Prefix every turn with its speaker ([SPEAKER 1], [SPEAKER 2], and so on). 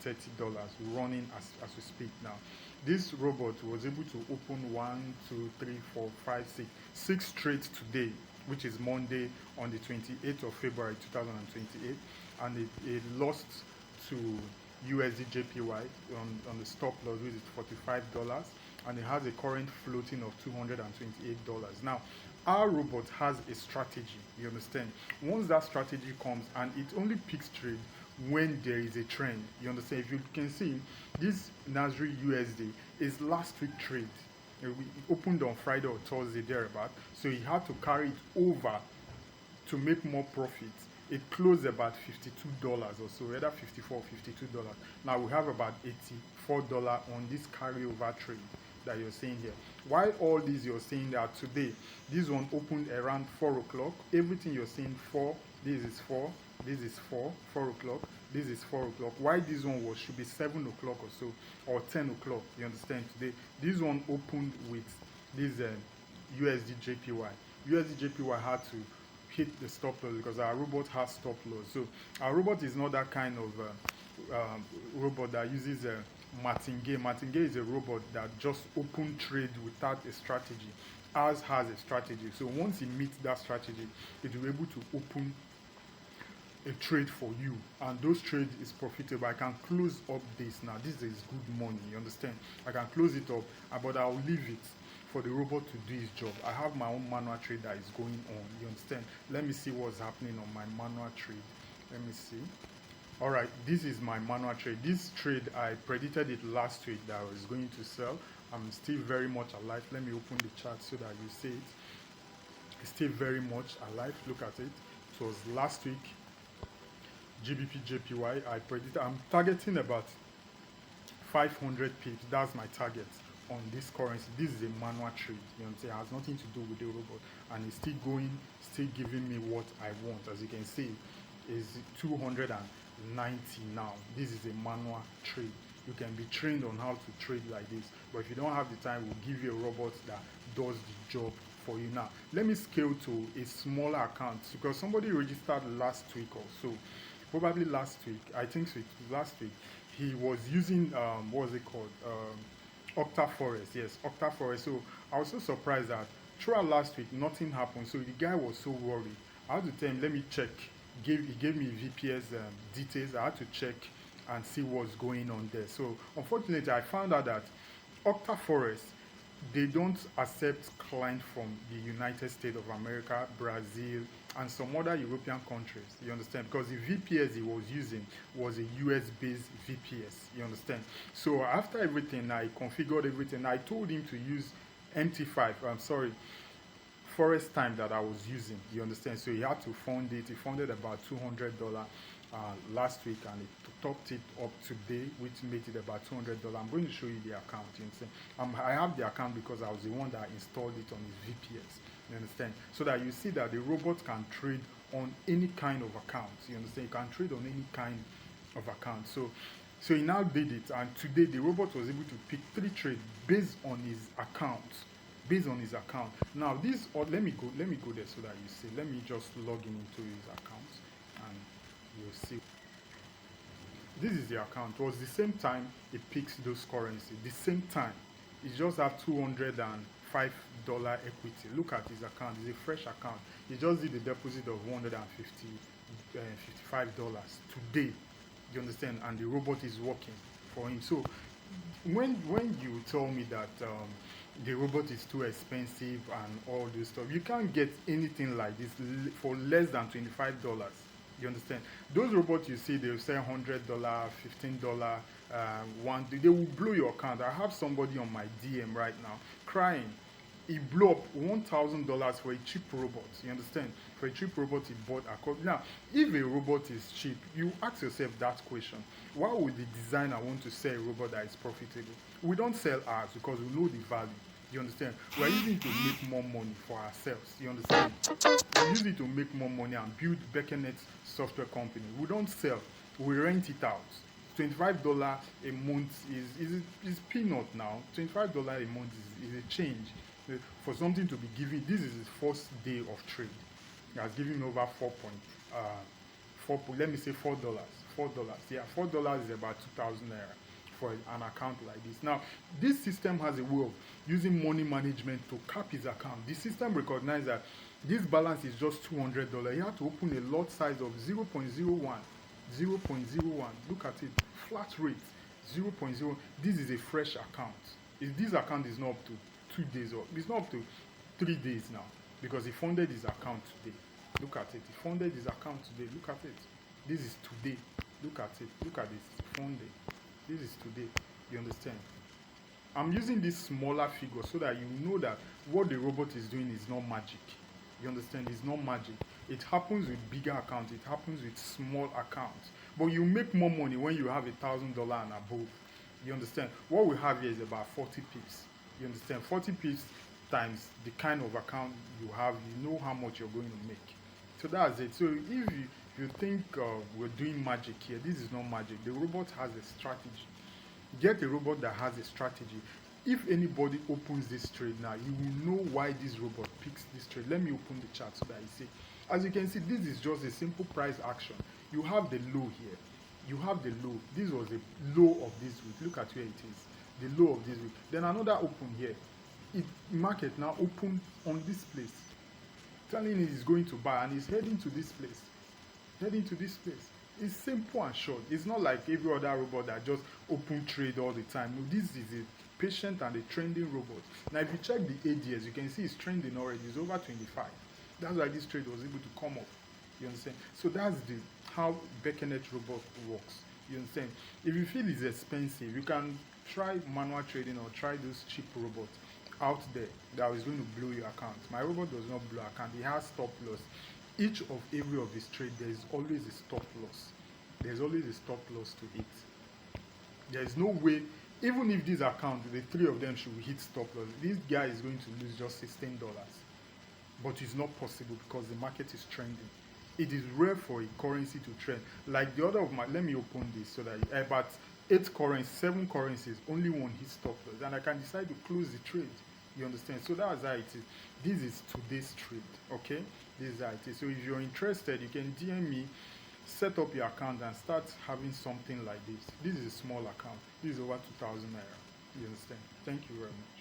[SPEAKER 1] $30 running as we speak now. This robot was able to open 6 trades today, which is Monday on the 28th of February 2028, and it lost to USD JPY on the stop loss, which is $45, and it has a current floating of $228. Now, our robot has a strategy, you understand? Once that strategy comes, and it only picks trade when there is a trend, you understand? If you can see, this Nasri USD is last week trade. It opened on Friday or Thursday thereabout, so he had to carry it over to make more profits. It closed about $52 or so, either $54 or $52. Now we have about $84 on this carryover trade that you're seeing here. Why all these you're seeing that today, this one opened around 4 o'clock. Everything you're seeing 4, this is 4, this is 4, 4 o'clock, this is 4 o'clock. Why this one should be 7 o'clock or so, or 10 o'clock, you understand, today. This one opened with this USD JPY. USD JPY had to hit the stop loss because our robot has stop loss. So our robot is not that kind of robot that uses martingale. Martingale is a robot that just open trade without a strategy. Ours has a strategy. So once it meets that strategy, it will be able to open a trade for you, and those trades is profitable. I can close up this now. This is good money, you understand? I can close it up, but I'll leave it for the robot to do his job. I have my own manual trade that is going on, you understand? Let me see what's happening on my manual trade. Let me see. All right, this is my manual trade. This trade, I predicted it last week that I was going to sell. I'm still very much alive. Let me open the chart so that you see it. It's still very much alive. Look at it. It was last week. GBP JPY, I predicted. I'm targeting about 500 pips. That's my target on this currency. This is a manual trade, you know what I'm saying? It has nothing to do with the robot, and it's still going, still giving me what I want. As you can see, is 290 now. This is a manual trade. You can be trained on how to trade like this, but if you don't have the time, we'll give you a robot that does the job for you. Now let me scale to a smaller account, because somebody registered last week or so, probably last week, I think so, it was last week. He was using what was it called, Octa Forex. Yes, Octa Forex. So I was so surprised that throughout last week nothing happened. So the guy was so worried. I had to tell him, let me check. He gave me VPS details. I had to check and see what's going on there. So unfortunately, I found out that Octa Forex, they don't accept clients from the United States of America, Brazil, and some other European countries, you understand? Because the VPS he was using was a US-based VPS, you understand? So after everything, I configured everything. I told him to use MT5, Forest Time that I was using, you understand? So he had to fund it. He funded about $200 last week, and it topped it up today, which made it about $200. I'm going to show you the account, you understand? I have the account because I was the one that installed it on his VPS, you understand? So that you see that the robot can trade on any kind of account, you understand? You can trade on any kind of account. So he now did it, and today the robot was able to pick 3 trades based on his account. Now this, or let me go there so that you see. Let me just log in into his account, and you'll see. This is the account. It was the same time it picks those currency. The same time. It just have $205 equity. Look at his account. It's a fresh account. He just did a deposit of $155 today. You understand? And the robot is working for him. So when you tell me that the robot is too expensive and all this stuff, you can't get anything like this for less than $25. You understand? Those robots you see, they'll say $100, $15, they will blow your account. I have somebody on my DM right now crying. He blew up $1,000 for a cheap robot. You understand? For a cheap robot he bought a copy. Now, if a robot is cheap, you ask yourself that question. Why would the designer want to sell a robot that is profitable? We don't sell ours because we know the value. You understand? We're using it to make more money for ourselves. You understand? We use it to make more money and build Bekenet software company. We don't sell. We rent it out. $25 a month is peanut now. $25 a month is a change. For something to be given, this is his first day of trade. He has given me over $4. Let me say $4. $4. Yeah, $4 is about 2,000 naira for an account like this. Now, this system has a way of using money management to cap his account. The system recognizes that this balance is just $200. He had to open a lot size of 0.01. 0.01. Look at it. Flat rate 0.0. This is a fresh account. This account is not up to 2 days, or it's not up to 3 days now, because he funded his account today. Look at it. He funded his account today. Look at it. This is today. Look at it. Look at this. Funding. This is today. You understand? I'm using this smaller figure so that you know that what the robot is doing is not magic. You understand? It's not magic. It happens with bigger accounts. It happens with small accounts. But you make more money when you have $1,000 and above. You understand? What we have here is about 40 pips. You understand? 40 pips times the kind of account you have, you know how much you're going to make. So that's it. So if you think we're doing magic here, this is not magic. The robot has a strategy. Get a robot that has a strategy. If anybody opens this trade now, you will know why this robot picks this trade. Let me open the chart so that you see. As you can see, this is just a simple price action. You have the low here. You have the low. This was the low of this week. Look at where it is. The low of this week. Then another open here. Market now opened on this place, telling it is going to buy, and it's heading to this place. Heading to this place. It's simple and short. It's not like every other robot that just open trade all the time. No, this is a patient and a trending robot. Now, if you check the ADS, you can see it's trending already. It's over 25. That's why this trade was able to come up. You understand? So that's how Bekenet Robot works. You understand? If you feel it's expensive, you can try manual trading or try those cheap robots out there that is going to blow your account. My robot does not blow account. It has stop loss. Each of every of his trade, there is always a stop loss. There's always a stop loss to it. There is no way, even if this account, the three of them should hit stop loss, this guy is going to lose just $16. But it's not possible because the market is trending. It is rare for a currency to trend. Like the other of my, let me open this so that about 8 currencies, 7 currencies, only one hit stop loss, and I can decide to close the trade. You understand? So that's how it is. This is today's trade. Okay, this is how it is. So if you're interested, you can DM me, set up your account, and start having something like this. This is a small account. This is over 2,000 naira. You understand? Thank you very much.